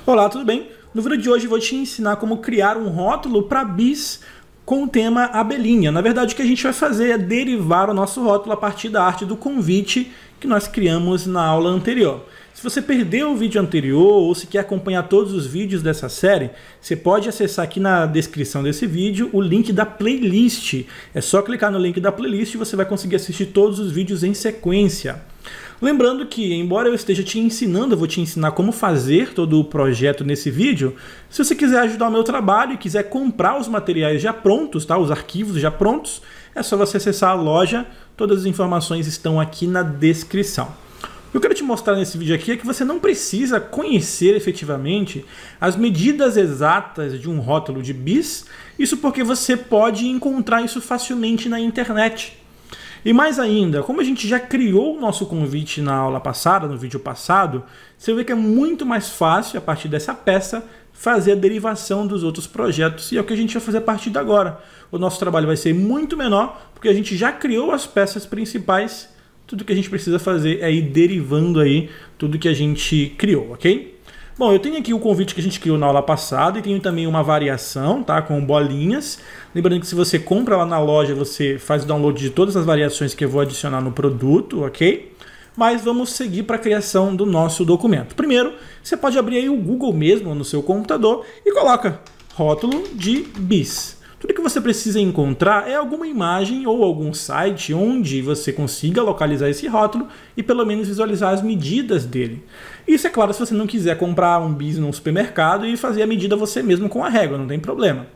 Olá, tudo bem? No vídeo de hoje eu vou te ensinar como criar um rótulo para bis com o tema abelhinha. Na verdade, o que a gente vai fazer é derivar o nosso rótulo a partir da arte do convite que nós criamos na aula anterior. Se você perdeu o vídeo anterior ou se quer acompanhar todos os vídeos dessa série, você pode acessar aqui na descrição desse vídeo o link da playlist. É só clicar no link da playlist e você vai conseguir assistir todos os vídeos em sequência. Lembrando que, embora eu esteja te ensinando, eu vou te ensinar como fazer todo o projeto nesse vídeo. Se você quiser ajudar o meu trabalho e quiser comprar os materiais já prontos, tá? Os arquivos já prontos, é só você acessar a loja. Todas as informações estão aqui na descrição. O que eu quero te mostrar nesse vídeo aqui é que você não precisa conhecer efetivamente as medidas exatas de um rótulo de bis, isso porque você pode encontrar isso facilmente na internet. E mais ainda, como a gente já criou o nosso convite na aula passada, no vídeo passado, você vê que é muito mais fácil, a partir dessa peça, fazer a derivação dos outros projetos. E é o que a gente vai fazer a partir de agora. O nosso trabalho vai ser muito menor, porque a gente já criou as peças principais. Tudo que a gente precisa fazer é ir derivando aí tudo que a gente criou, ok? Bom, eu tenho aqui o convite que a gente criou na aula passada e tenho também uma variação, tá, com bolinhas. Lembrando que se você compra lá na loja, você faz o download de todas as variações que eu vou adicionar no produto, ok? Mas vamos seguir para a criação do nosso documento. Primeiro, você pode abrir aí o Google mesmo no seu computador e coloca rótulo de bis. Tudo que você precisa encontrar é alguma imagem ou algum site onde você consiga localizar esse rótulo e pelo menos visualizar as medidas dele. Isso é claro se você não quiser comprar um bis no supermercado e fazer a medida você mesmo com a régua, não tem problema.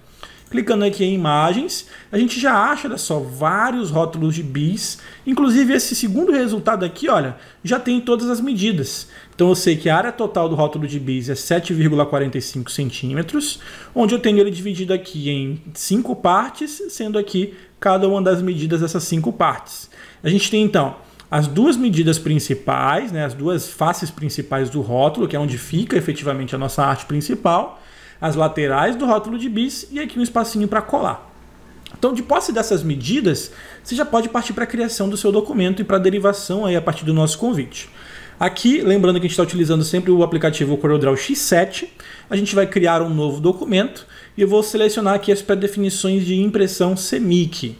Clicando aqui em imagens, a gente já acha, olha só, vários rótulos de bis. Inclusive esse segundo resultado aqui, olha, já tem todas as medidas. Então eu sei que a área total do rótulo de bis é 7,45 centímetros, onde eu tenho ele dividido aqui em 5 partes, sendo aqui cada uma das medidas dessas 5 partes. A gente tem então as duas medidas principais, né, as duas faces principais do rótulo, que é onde fica efetivamente a nossa arte principal, as laterais do rótulo de bis e aqui um espacinho para colar. Então, de posse dessas medidas, você já pode partir para a criação do seu documento e para a derivação aí a partir do nosso convite. Aqui, lembrando que a gente está utilizando sempre o aplicativo CorelDRAW X7, a gente vai criar um novo documento e eu vou selecionar aqui as pré-definições de impressão CMYK.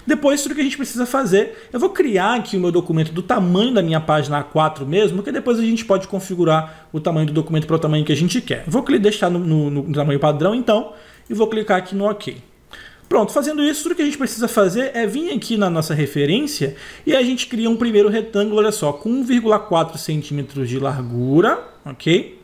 Depois, tudo que a gente precisa fazer, eu vou criar aqui o meu documento do tamanho da minha página A4 mesmo, que depois a gente pode configurar o tamanho do documento para o tamanho que a gente quer. Vou deixar no tamanho padrão, então, e vou clicar aqui no OK. Pronto, fazendo isso, tudo que a gente precisa fazer é vir aqui na nossa referência e a gente cria um primeiro retângulo, olha só, com 1,4 centímetros de largura, ok?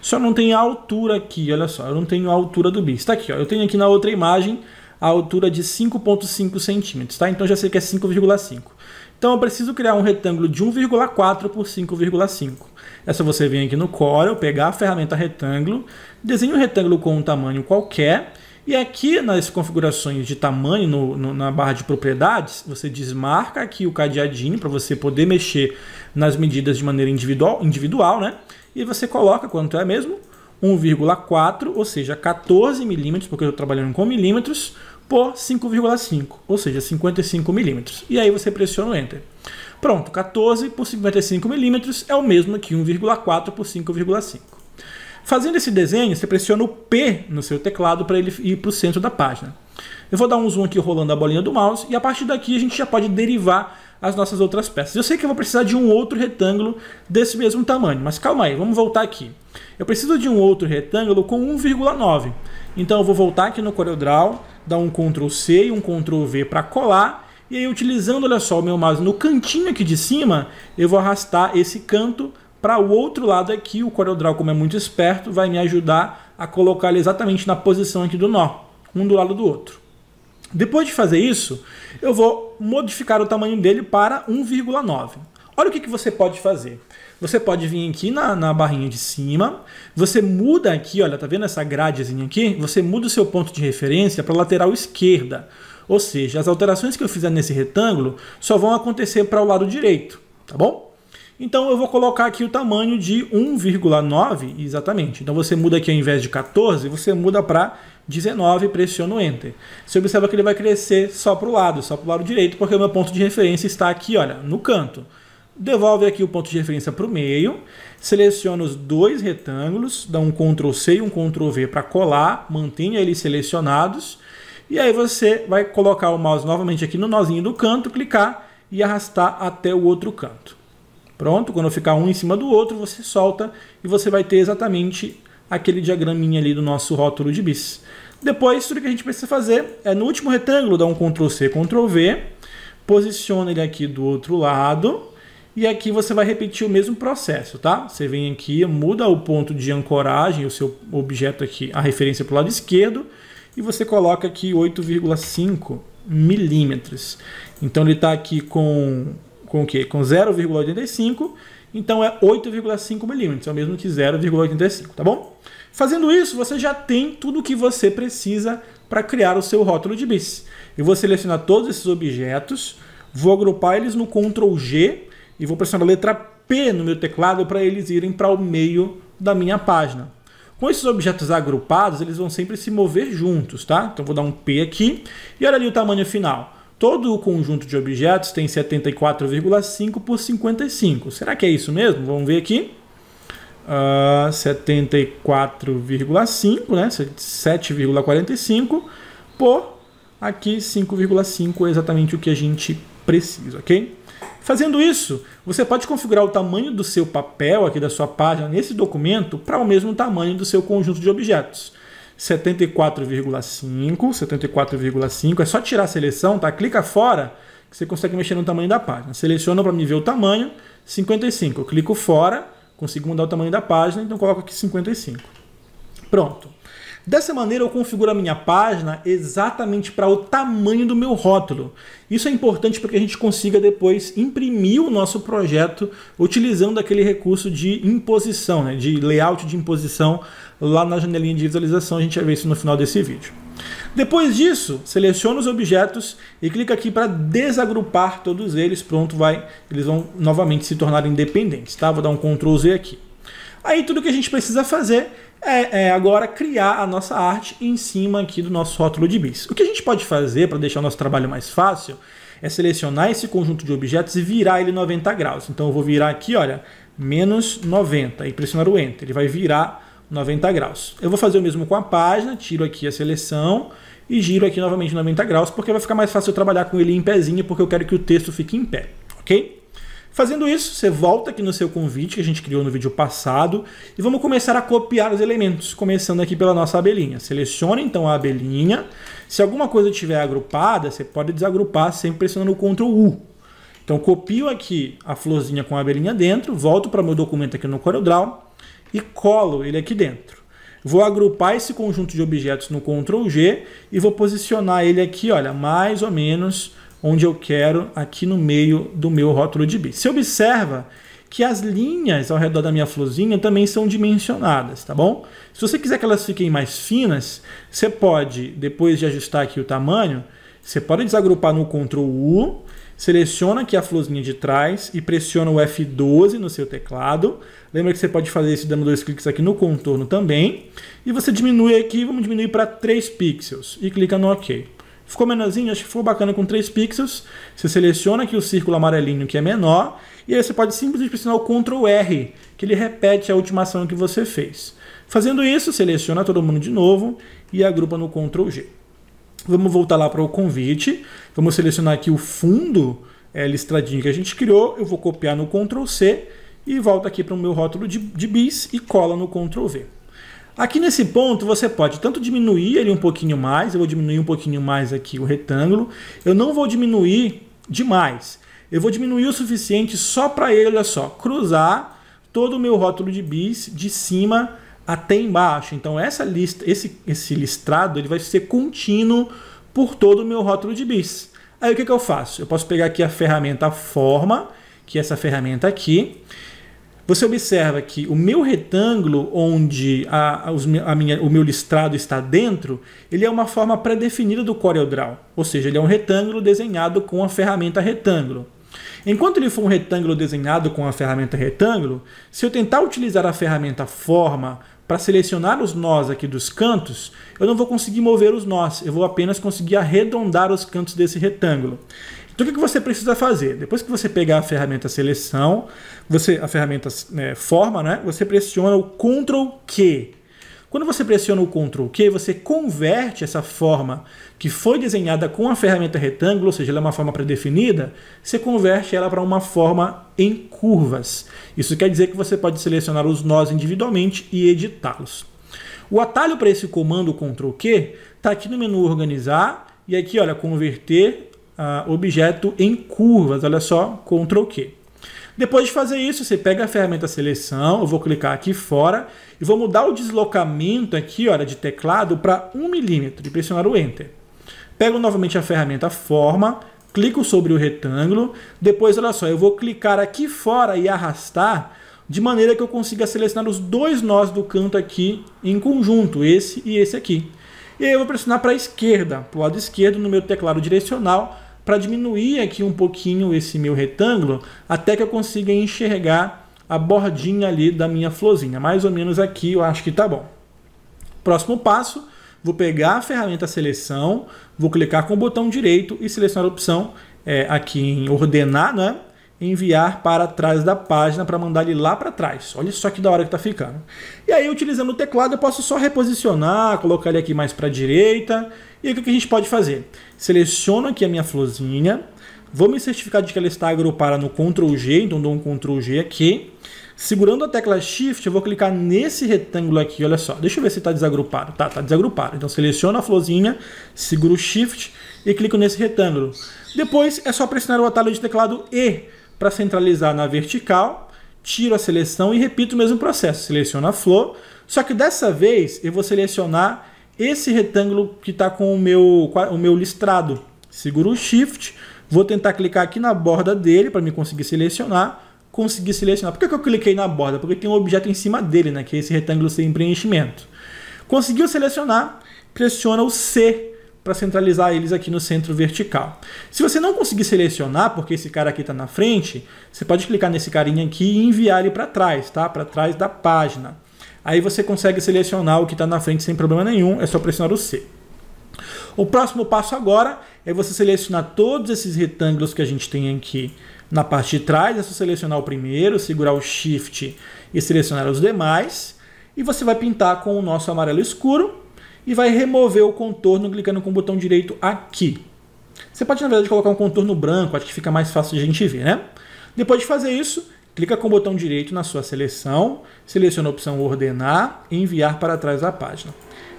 Só não tem a altura aqui, olha só, eu não tenho a altura do bis. Está aqui, ó, eu tenho aqui na outra imagem a altura de 5,5 centímetros, tá? Então já sei que é 5,5. Então eu preciso criar um retângulo de 1,4 por 5,5. É só você vir aqui no Corel, pegar a ferramenta retângulo, desenha um retângulo com um tamanho qualquer, e aqui nas configurações de tamanho, na barra de propriedades, você desmarca aqui o cadeadinho para você poder mexer nas medidas de maneira individual, né? E você coloca quanto é mesmo? 1,4, ou seja, 14 milímetros, porque eu estou trabalhando com milímetros, por 5,5, ou seja, 55 milímetros. E aí você pressiona o Enter. Pronto, 14 por 55 milímetros é o mesmo que 1,4 por 5,5. Fazendo esse desenho, você pressiona o P no seu teclado para ele ir para o centro da página. Eu vou dar um zoom aqui rolando a bolinha do mouse e a partir daqui a gente já pode derivar as nossas outras peças. Eu sei que eu vou precisar de um outro retângulo desse mesmo tamanho, mas calma aí, vamos voltar aqui. Eu preciso de um outro retângulo com 1,9. Então eu vou voltar aqui no CorelDRAW, dar um Ctrl C e um Ctrl V para colar. E aí utilizando, olha só, o meu mouse no cantinho aqui de cima, eu vou arrastar esse canto para o outro lado aqui. O CorelDRAW, como é muito esperto, vai me ajudar a colocar ele exatamente na posição aqui do nó, um do lado do outro. Depois de fazer isso, eu vou modificar o tamanho dele para 1,9. Olha o que você pode fazer. Você pode vir aqui na barrinha de cima, você muda aqui, olha, tá vendo essa gradezinha aqui? Você muda o seu ponto de referência para a lateral esquerda. Ou seja, as alterações que eu fizer nesse retângulo só vão acontecer para o lado direito, tá bom? Então eu vou colocar aqui o tamanho de 1,9, exatamente. Então você muda aqui ao invés de 14, você muda para 19 e pressiona o Enter. Você observa que ele vai crescer só para o lado direito, porque o meu ponto de referência está aqui, olha, no canto. devolve aqui o ponto de referência para o meio, seleciona os dois retângulos, dá um Ctrl C e um Ctrl V para colar, mantenha eles selecionados, e aí você vai colocar o mouse novamente aqui no nozinho do canto, clicar e arrastar até o outro canto. Pronto, quando ficar um em cima do outro, você solta e você vai ter exatamente aquele diagraminha ali do nosso rótulo de bis. Depois, tudo que a gente precisa fazer é no último retângulo, dar um Ctrl C, Ctrl V, posiciona ele aqui do outro lado, e aqui você vai repetir o mesmo processo, tá? Você vem aqui, muda o ponto de ancoragem, o seu objeto aqui, a referência para o lado esquerdo, e você coloca aqui 8,5 milímetros. Então ele está aqui com o quê? Com 0,85, então é 8,5 milímetros, é o mesmo que 0,85, tá bom? Fazendo isso, você já tem tudo o que você precisa para criar o seu rótulo de bis. Eu vou selecionar todos esses objetos, vou agrupar eles no Ctrl G e vou pressionar a letra P no meu teclado para eles irem para o meio da minha página. Com esses objetos agrupados, eles vão sempre se mover juntos, tá? Então vou dar um P aqui e olha ali o tamanho final. Todo o conjunto de objetos tem 74,5 por 55. Será que é isso mesmo? Vamos ver aqui. 74,5, né? 7,45 por aqui 5,5 é exatamente o que a gente precisa, ok? Fazendo isso, você pode configurar o tamanho do seu papel aqui da sua página nesse documento para o mesmo tamanho do seu conjunto de objetos. 74,5, é só tirar a seleção, tá? Clica fora que você consegue mexer no tamanho da página. Seleciona para me ver o tamanho, 55. Eu clico fora, consigo mudar o tamanho da página, então coloco aqui 55. Pronto. Dessa maneira eu configuro a minha página exatamente para o tamanho do meu rótulo. Isso é importante para que a gente consiga depois imprimir o nosso projeto utilizando aquele recurso de imposição, né, de layout de imposição lá na janelinha de visualização. A gente vai ver isso no final desse vídeo. Depois disso, seleciona os objetos e clica aqui para desagrupar todos eles. Pronto, eles vão novamente se tornar independentes. Tá? Vou dar um Ctrl Z aqui. Aí tudo que a gente precisa fazer é agora criar a nossa arte em cima aqui do nosso rótulo de bis. O que a gente pode fazer para deixar o nosso trabalho mais fácil é selecionar esse conjunto de objetos e virar ele 90 graus. Então eu vou virar aqui, olha, menos 90 e pressionar o Enter. Ele vai virar 90 graus. Eu vou fazer o mesmo com a página, tiro aqui a seleção e giro aqui novamente 90 graus, porque vai ficar mais fácil eu trabalhar com ele em pezinho, porque eu quero que o texto fique em pé, ok? Fazendo isso, você volta aqui no seu convite que a gente criou no vídeo passado e vamos começar a copiar os elementos, começando aqui pela nossa abelhinha. Selecione então a abelhinha. Se alguma coisa estiver agrupada, você pode desagrupar sempre pressionando o Ctrl U. Então copio aqui a florzinha com a abelhinha dentro, volto para o meu documento aqui no CorelDRAW e colo ele aqui dentro. Vou agrupar esse conjunto de objetos no Ctrl G e vou posicionar ele aqui, olha, mais ou menos onde eu quero, aqui no meio do meu rótulo de bis. Você observa que as linhas ao redor da minha florzinha também são dimensionadas, tá bom? Se você quiser que elas fiquem mais finas, você pode, depois de ajustar aqui o tamanho, você pode desagrupar no Ctrl U, seleciona aqui a florzinha de trás e pressiona o F12 no seu teclado. Lembra que você pode fazer isso dando 2 cliques aqui no contorno também. E você diminui aqui, vamos diminuir para 3 pixels e clica no OK. Ficou menorzinho? Acho que ficou bacana com 3 pixels. Você seleciona aqui o círculo amarelinho que é menor e aí você pode simplesmente pressionar o Ctrl R, que ele repete a última ação que você fez. Fazendo isso, seleciona todo mundo de novo e agrupa no Ctrl G. Vamos voltar lá para o convite. Vamos selecionar aqui o fundo listradinho que a gente criou. Eu vou copiar no Ctrl C e volto aqui para o meu rótulo de bis e cola no Ctrl V. Aqui nesse ponto você pode tanto diminuir ele um pouquinho mais, eu vou diminuir um pouquinho mais aqui o retângulo, eu não vou diminuir demais, eu vou diminuir o suficiente só para ele, olha só, cruzar todo o meu rótulo de bis de cima até embaixo. Então esse listrado ele vai ser contínuo por todo o meu rótulo de bis. Aí o que eu faço? Eu posso pegar aqui a ferramenta Forma, que é essa ferramenta aqui. Você observa que o meu retângulo, onde o meu listrado está dentro, ele é uma forma pré-definida do CorelDRAW. Ou seja, ele é um retângulo desenhado com a ferramenta retângulo. Enquanto ele for um retângulo desenhado com a ferramenta retângulo, se eu tentar utilizar a ferramenta Forma para selecionar os nós aqui dos cantos, eu não vou conseguir mover os nós, eu vou apenas conseguir arredondar os cantos desse retângulo. Então o que você precisa fazer? Depois que você pegar a ferramenta seleção, a ferramenta forma, né? Você pressiona o Ctrl Q. Quando você pressiona o Ctrl Q, você converte essa forma que foi desenhada com a ferramenta retângulo, ou seja, ela é uma forma pré-definida, você converte ela para uma forma em curvas. Isso quer dizer que você pode selecionar os nós individualmente e editá-los. O atalho para esse comando Ctrl Q está aqui no menu organizar e aqui, olha, converter objeto em curvas. Olha só, Ctrl Q. Depois de fazer isso, você pega a ferramenta seleção, eu vou clicar aqui fora e vou mudar o deslocamento aqui, olha, de teclado para 1 milímetro e pressionar o Enter. Pego novamente a ferramenta forma, clico sobre o retângulo, depois, olha só, eu vou clicar aqui fora e arrastar de maneira que eu consiga selecionar os dois nós do canto aqui em conjunto, esse e esse aqui. E aí eu vou pressionar para a esquerda, para o lado esquerdo no meu teclado direcional, para diminuir aqui um pouquinho esse meu retângulo, até que eu consiga enxergar a bordinha ali da minha florzinha. Mais ou menos aqui eu acho que tá bom. Próximo passo, vou pegar a ferramenta seleção, vou clicar com o botão direito e selecionar a opção aqui em ordenar, né? Enviar para trás da página para mandar ele lá para trás. Olha só que da hora que tá ficando. E aí, utilizando o teclado, eu posso só reposicionar, colocar ele aqui mais para a direita. E aí, o que a gente pode fazer? Seleciono aqui a minha florzinha, vou me certificar de que ela está agrupada no Ctrl G, então dou um Ctrl G aqui. Segurando a tecla Shift, eu vou clicar nesse retângulo aqui, olha só. Deixa eu ver se está desagrupado. Tá desagrupado. Então, seleciono a florzinha, seguro o Shift e clico nesse retângulo. Depois, é só pressionar o atalho de teclado E para centralizar na vertical, tiro a seleção e repito o mesmo processo. Seleciono a flor, só que dessa vez eu vou selecionar esse retângulo que está com o meu listrado. Seguro o Shift, vou tentar clicar aqui na borda dele para me conseguir selecionar. Por que eu cliquei na borda? Porque tem um objeto em cima dele, né, que é esse retângulo sem preenchimento. Conseguiu selecionar, pressiona o C para centralizar eles aqui no centro vertical. Se você não conseguir selecionar, porque esse cara aqui está na frente, você pode clicar nesse carinha aqui e enviar ele para trás, tá? Para trás da página. Aí você consegue selecionar o que está na frente sem problema nenhum, é só pressionar o C. O próximo passo agora é você selecionar todos esses retângulos que a gente tem aqui na parte de trás. É só selecionar o primeiro, segurar o Shift e selecionar os demais. E você vai pintar com o nosso amarelo escuro e vai remover o contorno clicando com o botão direito aqui. Você pode, na verdade, colocar um contorno branco, acho que fica mais fácil de a gente ver, né? Depois de fazer isso, clica com o botão direito na sua seleção, seleciona a opção ordenar e enviar para trás da página.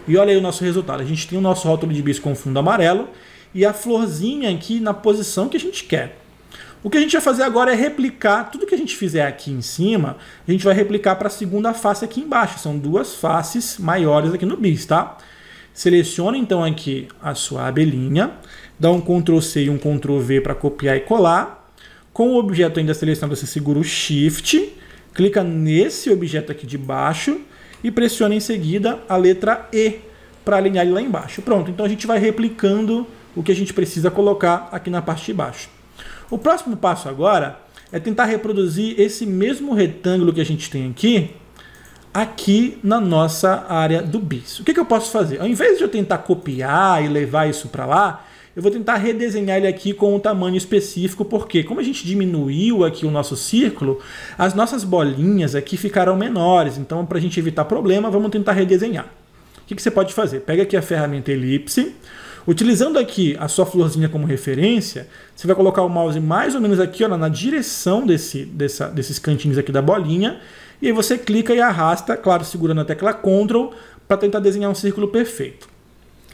E olha aí o nosso resultado. A gente tem o nosso rótulo de bis com fundo amarelo e a florzinha aqui na posição que a gente quer. O que a gente vai fazer agora é replicar tudo que a gente fizer aqui em cima, a gente vai replicar para a segunda face aqui embaixo. São duas faces maiores aqui no bis, tá? Seleciona então aqui a sua abelhinha, dá um Ctrl C e um Ctrl V para copiar e colar. Com o objeto ainda selecionado, você segura o Shift, clica nesse objeto aqui de baixo e pressiona em seguida a letra E para alinhar ele lá embaixo. Pronto, então a gente vai replicando o que a gente precisa colocar aqui na parte de baixo. O próximo passo agora é tentar reproduzir esse mesmo retângulo que a gente tem aqui na nossa área do bis. O que eu posso fazer? Ao invés de eu tentar copiar e levar isso para lá, eu vou tentar redesenhar ele aqui com um tamanho específico, porque como a gente diminuiu aqui o nosso círculo, as nossas bolinhas aqui ficaram menores. Então, para a gente evitar problema, vamos tentar redesenhar. O que você pode fazer? Pega aqui a ferramenta elipse, utilizando aqui a sua florzinha como referência, você vai colocar o mouse mais ou menos aqui, ó, na direção desses cantinhos aqui da bolinha, e aí você clica e arrasta, claro, segurando a tecla Ctrl, para tentar desenhar um círculo perfeito.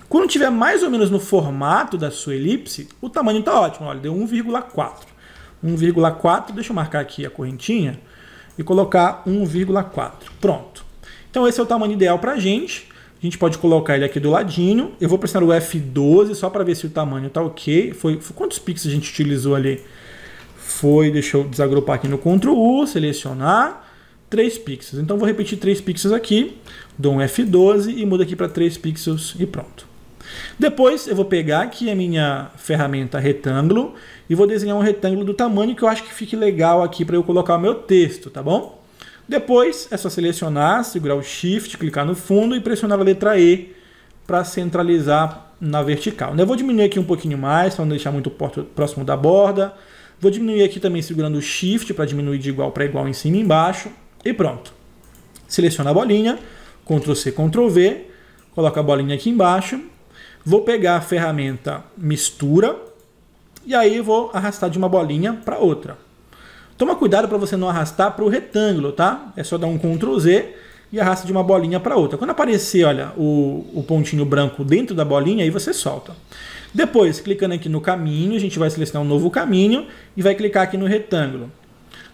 Quando tiver mais ou menos no formato da sua elipse, o tamanho está ótimo. Olha, deu 1,4. 1,4, deixa eu marcar aqui a correntinha e colocar 1,4. Pronto. Então esse é o tamanho ideal para a gente. A gente pode colocar ele aqui do ladinho. Eu vou pressionar o F12 só para ver se o tamanho está ok. Foi quantos pixels a gente utilizou ali? Deixa eu desagrupar aqui no Ctrl U, selecionar. 3 pixels. Então vou repetir 3 pixels aqui, dou um F12 e mudo aqui para 3 pixels e pronto. Depois eu vou pegar aqui a minha ferramenta retângulo e vou desenhar um retângulo do tamanho que eu acho que fique legal aqui para eu colocar o meu texto, tá bom? Depois é só selecionar, segurar o Shift, clicar no fundo e pressionar a letra E para centralizar na vertical. Eu vou diminuir aqui um pouquinho mais, para não deixar muito próximo da borda. Vou diminuir aqui também segurando o Shift para diminuir de igual para igual em cima e embaixo. E pronto. Seleciona a bolinha, Ctrl C, Ctrl V, coloco a bolinha aqui embaixo. Vou pegar a ferramenta mistura e aí vou arrastar de uma bolinha para outra. Toma cuidado para você não arrastar para o retângulo, tá? É só dar um Ctrl Z e arrasta de uma bolinha para outra. Quando aparecer, olha, o pontinho branco dentro da bolinha, aí você solta. Depois, clicando aqui no caminho, a gente vai selecionar um novo caminho e vai clicar aqui no retângulo.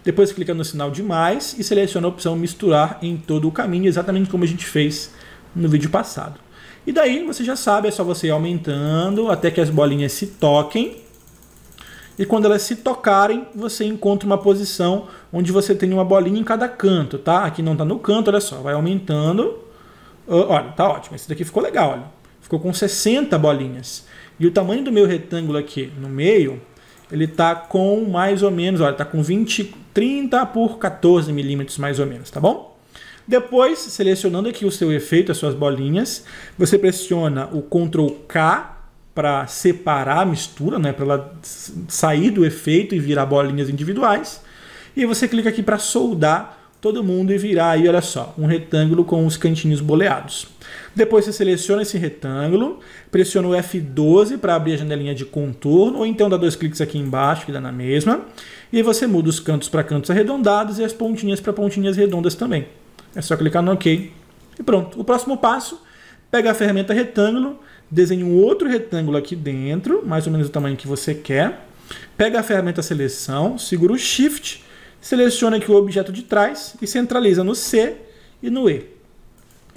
Depois clica no sinal de mais e seleciona a opção misturar em todo o caminho, exatamente como a gente fez no vídeo passado. E daí, você já sabe, é só você ir aumentando até que as bolinhas se toquem. E quando elas se tocarem, você encontra uma posição onde você tem uma bolinha em cada canto, tá? Aqui não está no canto, olha só, vai aumentando. Olha, tá ótimo, esse daqui ficou legal, olha. Ficou com 60 bolinhas. E o tamanho do meu retângulo aqui no meio, ele está com mais ou menos, olha, está com 30 por 14 milímetros mais ou menos, tá bom? Depois, selecionando aqui o seu efeito, as suas bolinhas, você pressiona o Ctrl K para separar a mistura, né, para ela sair do efeito e virar bolinhas individuais. E você clica aqui para soldar todo mundo e virar aí, olha só, um retângulo com os cantinhos boleados. Depois você seleciona esse retângulo, pressiona o F12 para abrir a janelinha de contorno, ou então dá 2 cliques aqui embaixo, que dá na mesma. E aí você muda os cantos para cantos arredondados e as pontinhas para pontinhas redondas também. É só clicar no OK e pronto. O próximo passo, pega a ferramenta retângulo, desenha um outro retângulo aqui dentro, mais ou menos do tamanho que você quer. Pega a ferramenta seleção, segura o Shift, seleciona aqui o objeto de trás e centraliza no C e no E.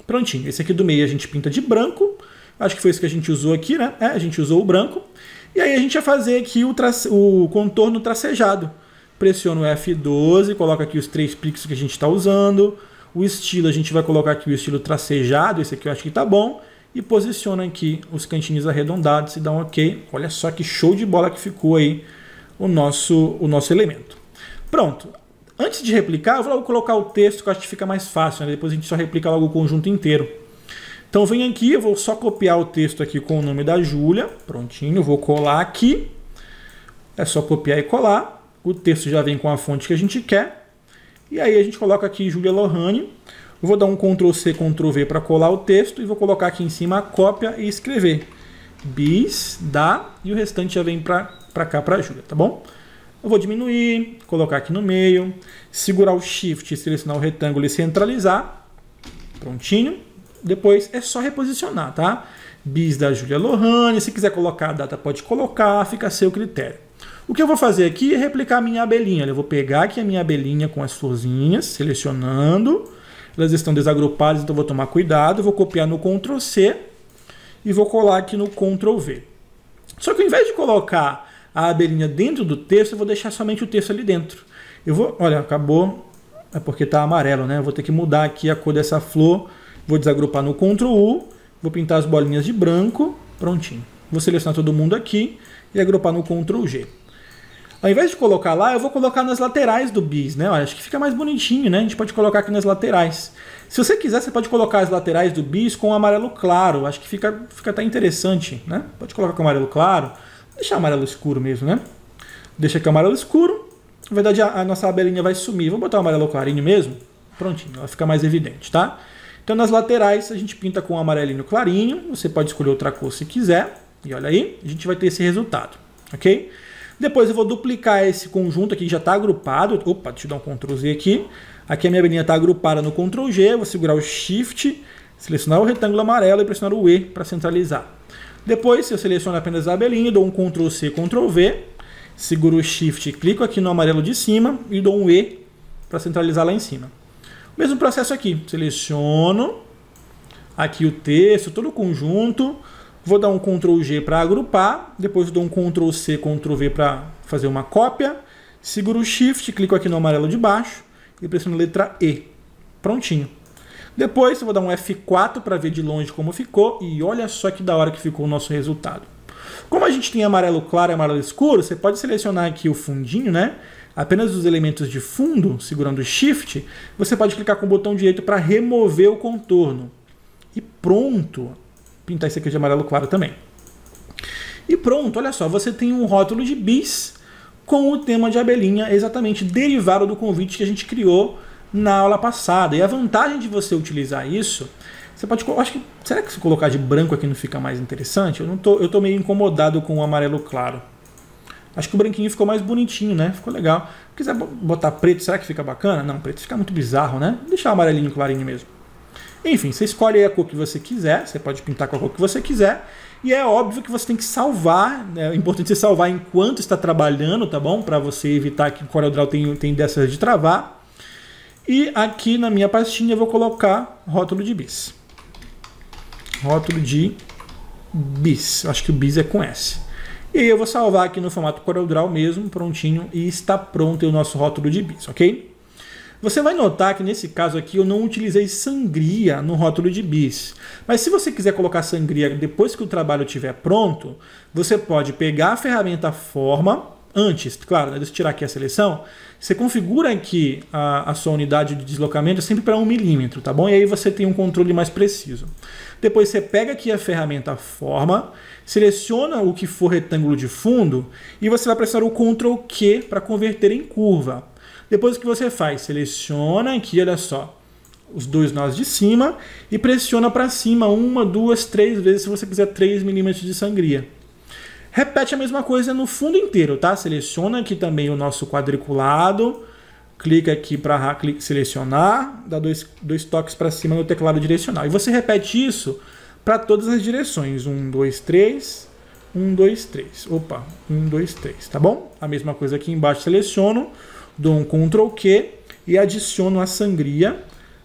Prontinho. Esse aqui do meio a gente pinta de branco. Acho que foi isso que a gente usou aqui, né? A gente usou o branco. E aí a gente vai fazer aqui o contorno tracejado. Pressiona o F12, coloca aqui os 3 pixels que a gente está usando. O estilo, a gente vai colocar aqui o estilo tracejado. Esse aqui eu acho que está bom. E posiciona aqui os cantinhos arredondados e dá um OK. Olha só que show de bola que ficou aí o nosso elemento. Pronto. Antes de replicar, eu vou colocar o texto que eu acho que fica mais fácil, né? Depois a gente só replica logo o conjunto inteiro. Então vem aqui, eu vou só copiar o texto aqui com o nome da Júlia. Prontinho, vou colar aqui. É só copiar e colar. O texto já vem com a fonte que a gente quer. E aí a gente coloca aqui Júlia Lohane. Eu vou dar um Ctrl C, Ctrl V para colar o texto e vou colocar aqui em cima a cópia e escrever bis, da, e o restante já vem para cá, para a Júlia, tá bom? Eu vou diminuir, colocar aqui no meio, segurar o Shift, selecionar o retângulo e centralizar. Prontinho. Depois é só reposicionar, tá? Bis da Júlia Lohane. Se quiser colocar a data, pode colocar, fica a seu critério. O que eu vou fazer aqui é replicar a minha abelhinha. Eu vou pegar aqui a minha abelhinha com as florzinhas, selecionando. Elas estão desagrupadas, então eu vou tomar cuidado. Vou copiar no Ctrl C e vou colar aqui no Ctrl V. Só que ao invés de colocar a abelhinha dentro do texto, eu vou deixar somente o texto ali dentro. Eu vou, olha, acabou, é porque está amarelo, né? Eu vou ter que mudar aqui a cor dessa flor. Vou desagrupar no Ctrl U, vou pintar as bolinhas de branco, prontinho. Vou selecionar todo mundo aqui e agrupar no Ctrl G. Ao invés de colocar lá, eu vou colocar nas laterais do bis, né? Olha, acho que fica mais bonitinho, né? A gente pode colocar aqui nas laterais. Se você quiser, você pode colocar as laterais do bis com amarelo claro. Acho que fica até interessante, né? Pode colocar com amarelo claro. Deixar amarelo escuro mesmo, né? Deixa aqui o amarelo escuro. Na verdade, a nossa abelhinha vai sumir. Vou botar o amarelo clarinho mesmo. Prontinho, ela fica mais evidente, tá? Então, nas laterais, a gente pinta com um amarelinho clarinho. Você pode escolher outra cor se quiser. E olha aí, a gente vai ter esse resultado, ok? Depois eu vou duplicar esse conjunto aqui que já está agrupado. Opa, deixa eu dar um Ctrl Z aqui. Aqui a minha abelhinha está agrupada no Ctrl G. Vou segurar o Shift, selecionar o retângulo amarelo e pressionar o E para centralizar. Depois eu seleciono apenas a abelhinha, dou um Ctrl C, Ctrl V. Seguro o Shift, clico aqui no amarelo de cima e dou um E para centralizar lá em cima. Mesmo processo aqui. Seleciono aqui o texto, todo o conjunto. Vou dar um Ctrl G para agrupar. Depois dou um Ctrl C, Ctrl V para fazer uma cópia. Seguro o Shift, clico aqui no amarelo de baixo e pressiono a letra E. Prontinho. Depois eu vou dar um F4 para ver de longe como ficou. E olha só que da hora que ficou o nosso resultado. Como a gente tem amarelo claro e amarelo escuro, você pode selecionar aqui o fundinho, né? Apenas os elementos de fundo, segurando o Shift, você pode clicar com o botão direito para remover o contorno. E pronto! pintar esse aqui de amarelo claro também. E pronto, olha só, você tem um rótulo de bis com o tema de abelhinha exatamente derivado do convite que a gente criou na aula passada. E a vantagem de você utilizar isso, você pode, acho que, será que se colocar de branco aqui não fica mais interessante? Eu tô meio incomodado com o amarelo claro. Acho que o branquinho ficou mais bonitinho, né? Ficou legal. Se quiser botar preto, será que fica bacana? Não, preto fica muito bizarro, né? Vou deixar o amarelinho clarinho mesmo. Enfim, você escolhe aí a cor que você quiser, você pode pintar com a cor que você quiser, e é óbvio que você tem que salvar, né? É importante você salvar enquanto está trabalhando, tá bom? Para você evitar que o CorelDRAW tenha dessas de travar. E aqui na minha pastinha eu vou colocar rótulo de bis. Rótulo de bis, acho que o bis é com S. E aí eu vou salvar aqui no formato CorelDRAW mesmo, prontinho, e está pronto o nosso rótulo de bis, ok? Você vai notar que nesse caso aqui eu não utilizei sangria no rótulo de bis. Mas se você quiser colocar sangria depois que o trabalho estiver pronto, você pode pegar a ferramenta forma, antes, claro, né, de tirar aqui a seleção, você configura aqui a sua unidade de deslocamento sempre para 1 milímetro, tá bom? E aí você tem um controle mais preciso. Depois você pega aqui a ferramenta forma, seleciona o que for retângulo de fundo e você vai pressionar o Ctrl Q para converter em curva. Depois o que você faz? Seleciona aqui, olha só, os dois nós de cima e pressiona para cima 1, 2, 3 vezes se você quiser 3 milímetros de sangria. Repete a mesma coisa no fundo inteiro, tá? Seleciona aqui também o nosso quadriculado, clica aqui para selecionar, dá dois toques para cima no teclado direcional. E você repete isso para todas as direções. 1, 2, 3, 1, 2, 3. Opa, 1, 2, 3, tá bom? A mesma coisa aqui embaixo, seleciono, dou um Ctrl Q e adiciono a sangria,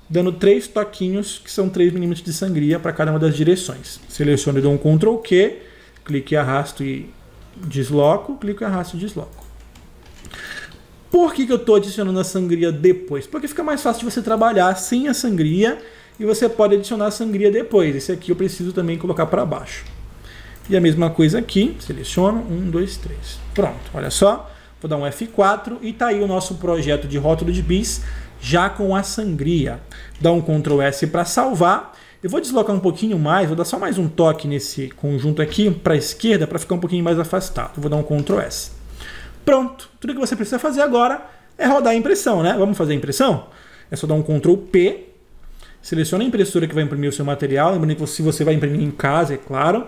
dando 3 toquinhos, que são 3 milímetros de sangria para cada uma das direções. Seleciono e dou um Ctrl Q, clique e arrasto e desloco, clico e arrasto e desloco. Por que eu estou adicionando a sangria depois? Porque fica mais fácil de você trabalhar sem a sangria e você pode adicionar a sangria depois. Esse aqui eu preciso também colocar para baixo. E a mesma coisa aqui, seleciono, 1, 2, 3. Pronto, olha só. Vou dar um F4 e tá aí o nosso projeto de rótulo de bis já com a sangria. Dá um Ctrl S para salvar. Eu vou deslocar um pouquinho mais, vou dar só mais um toque nesse conjunto aqui para a esquerda para ficar um pouquinho mais afastado. Vou dar um Ctrl S. Pronto, tudo que você precisa fazer agora é rodar a impressão, né? Vamos fazer a impressão? É só dar um Ctrl P, seleciona a impressora que vai imprimir o seu material, lembrando que se você vai imprimir em casa, é claro.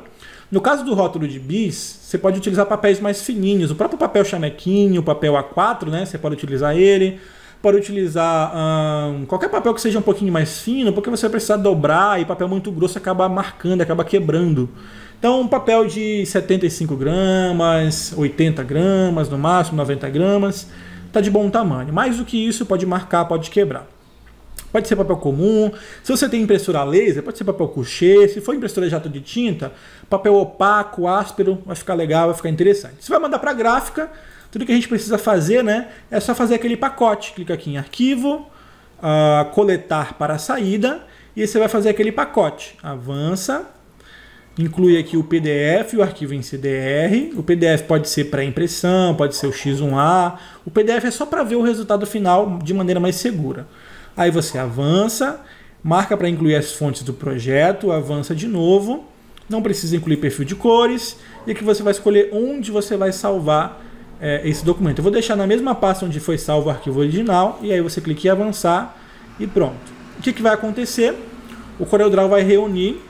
No caso do rótulo de bis, você pode utilizar papéis mais fininhos. O próprio papel chamequinho, o papel A4, né? Você pode utilizar ele. Pode utilizar qualquer papel que seja um pouquinho mais fino, porque você vai precisar dobrar e papel muito grosso acaba marcando, acaba quebrando. Então, um papel de 75 gramas, 80 gramas, no máximo 90 gramas, está de bom tamanho. Mais do que isso, pode marcar, pode quebrar. Pode ser papel comum. Se você tem impressora a laser, pode ser papel couché. Se for impressora jato de tinta, papel opaco, áspero, vai ficar legal, vai ficar interessante. Se vai mandar para gráfica, tudo que a gente precisa fazer, né, é só fazer aquele pacote. Clica aqui em arquivo, coletar para saída, e você vai fazer aquele pacote. Avança, inclui aqui o PDF e o arquivo em CDR. O PDF pode ser pré-impressão, pode ser o X1A. O PDF é só para ver o resultado final de maneira mais segura. Aí você avança, marca para incluir as fontes do projeto, avança de novo, não precisa incluir perfil de cores, e aqui você vai escolher onde você vai salvar esse documento. Eu vou deixar na mesma pasta onde foi salvo o arquivo original, e aí você clica em avançar e pronto. O que vai acontecer? O CorelDRAW vai reunir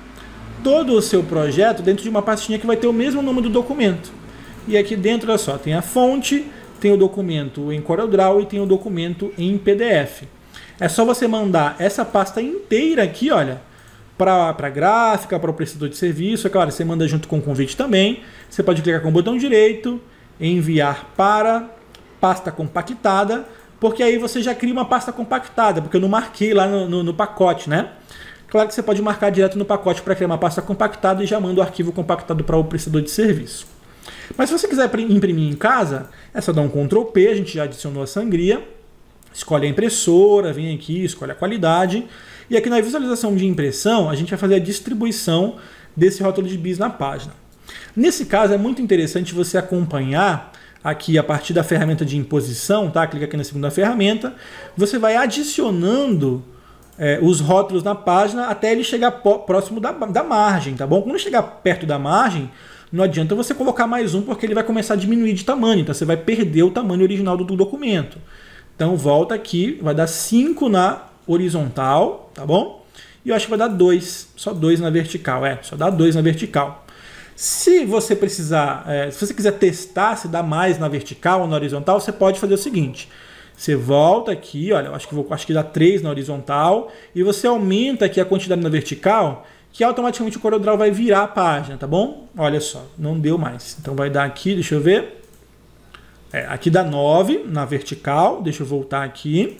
todo o seu projeto dentro de uma pastinha que vai ter o mesmo nome do documento. E aqui dentro, olha só, tem a fonte, tem o documento em CorelDRAW e tem o documento em PDF. É só você mandar essa pasta inteira aqui, olha, para a gráfica, para o prestador de serviço. É claro, você manda junto com o convite também. Você pode clicar com o botão direito, enviar para pasta compactada, porque aí você já cria uma pasta compactada, porque eu não marquei lá no pacote, né? Claro que você pode marcar direto no pacote para criar uma pasta compactada e já manda o arquivo compactado para o prestador de serviço. Mas se você quiser imprimir em casa, é só dar um Ctrl P, a gente já adicionou a sangria. Escolhe a impressora, vem aqui, escolhe a qualidade. E aqui na visualização de impressão, a gente vai fazer a distribuição desse rótulo de bis na página. Nesse caso, é muito interessante você acompanhar aqui a partir da ferramenta de imposição, tá? Clica aqui na segunda ferramenta. Você vai adicionando os rótulos na página até ele chegar próximo da margem, tá bom? Quando chegar perto da margem, não adianta você colocar mais um, porque ele vai começar a diminuir de tamanho, então você vai perder o tamanho original do documento. Então volta aqui, vai dar 5 na horizontal, tá bom? E eu acho que vai dar 2, só 2 na vertical, só dá 2 na vertical. Se você precisar, se você quiser testar se dá mais na vertical ou na horizontal, você pode fazer o seguinte: você volta aqui, olha, eu acho que dá 3 na horizontal, e você aumenta aqui a quantidade na vertical, que automaticamente o CorelDRAW vai virar a página, tá bom? Olha só, não deu mais. Então vai dar aqui, deixa eu ver. Aqui dá 9 na vertical, deixa eu voltar aqui.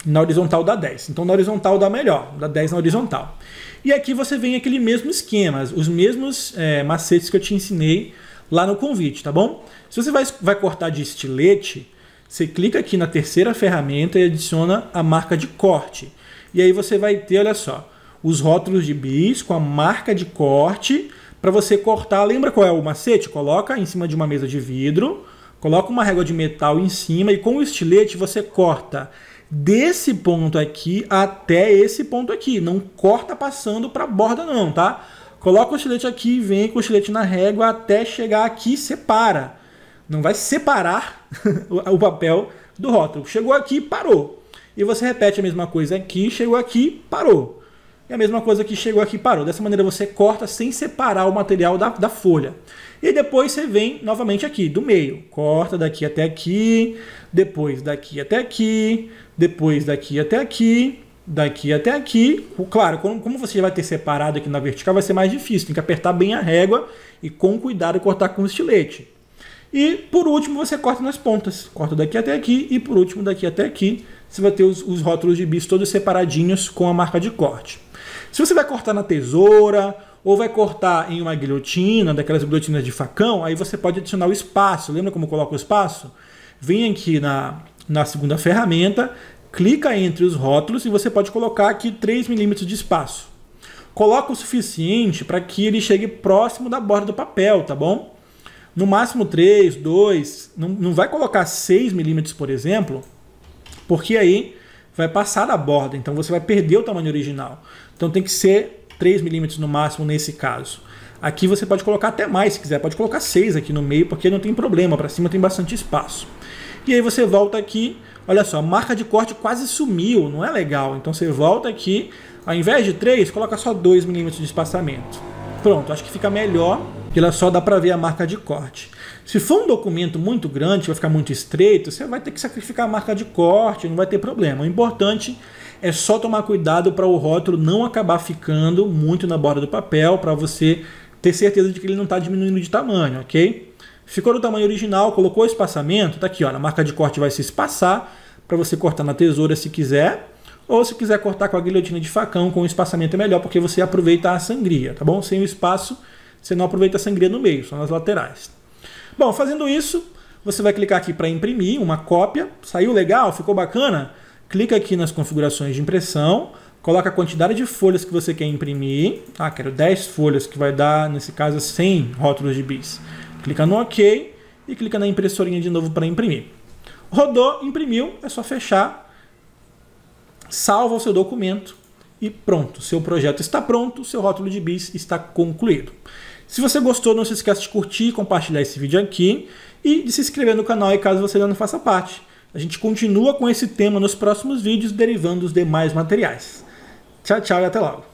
Na horizontal dá 10. Então na horizontal dá melhor, dá 10 na horizontal. E aqui você vem aquele mesmo esquema, os mesmos macetes que eu te ensinei lá no convite, tá bom? Se você vai cortar de estilete, você clica aqui na terceira ferramenta e adiciona a marca de corte. E aí você vai ter, olha só, os rótulos de bis com a marca de corte para você cortar. Lembra qual é o macete? Coloca em cima de uma mesa de vidro, coloca uma régua de metal em cima e com o estilete você corta desse ponto aqui até esse ponto aqui. Não corta passando para a borda não, tá? Coloca o estilete aqui e vem com o estilete na régua até chegar aqui e separa. Não vai separar o papel do rótulo. Chegou aqui, parou. E você repete a mesma coisa aqui, chegou aqui, parou. E a mesma coisa que chegou aqui, parou. Dessa maneira você corta sem separar o material da folha. E depois você vem novamente aqui, do meio. Corta daqui até aqui, depois daqui até aqui, depois daqui até aqui, daqui até aqui. Claro, como você vai ter separado aqui na vertical, vai ser mais difícil. Tem que apertar bem a régua e com cuidado cortar com o estilete. E por último você corta nas pontas. Corta daqui até aqui e por último daqui até aqui. Você vai ter os rótulos de bis todos separadinhos com a marca de corte. Se você vai cortar na tesoura ou vai cortar em uma guilhotina, daquelas guilhotinas de facão, aí você pode adicionar o espaço. Lembra como coloca o espaço? Vem aqui na segunda ferramenta, clica entre os rótulos e você pode colocar aqui 3 milímetros de espaço. Coloca o suficiente para que ele chegue próximo da borda do papel, tá bom? No máximo 3, 2, não vai colocar 6 milímetros, por exemplo, porque aí vai passar da borda, então você vai perder o tamanho original. Então tem que ser 3 milímetros no máximo nesse caso. Aqui você pode colocar até mais se quiser, pode colocar 6 aqui no meio, porque não tem problema, para cima tem bastante espaço. E aí você volta aqui, olha só, a marca de corte quase sumiu, não é legal. Então você volta aqui, ao invés de 3, coloca só 2 milímetros de espaçamento. Pronto, acho que fica melhor, porque ela só dá para ver a marca de corte. Se for um documento muito grande, vai ficar muito estreito, você vai ter que sacrificar a marca de corte, não vai ter problema. O importante é só tomar cuidado para o rótulo não acabar ficando muito na borda do papel, para você ter certeza de que ele não está diminuindo de tamanho, ok? Ficou no tamanho original, colocou o espaçamento, tá aqui, ó, a marca de corte vai se espaçar para você cortar na tesoura se quiser, ou se quiser cortar com a guilhotina de facão, com o espaçamento é melhor, porque você aproveita a sangria, tá bom? Sem o espaço, você não aproveita a sangria no meio, só nas laterais. Bom, fazendo isso, você vai clicar aqui para imprimir uma cópia. Saiu legal? Ficou bacana? Clica aqui nas configurações de impressão, coloca a quantidade de folhas que você quer imprimir. Quero 10 folhas, que vai dar, nesse caso, 100 rótulos de bis. Clica no OK e clica na impressorinha de novo para imprimir. Rodou, imprimiu, é só fechar, salva o seu documento e pronto. Seu projeto está pronto, seu rótulo de bis está concluído. Se você gostou, não se esqueça de curtir e compartilhar esse vídeo aqui e de se inscrever no canal aí caso você ainda não faça parte. A gente continua com esse tema nos próximos vídeos, derivando os demais materiais. Tchau, tchau e até logo.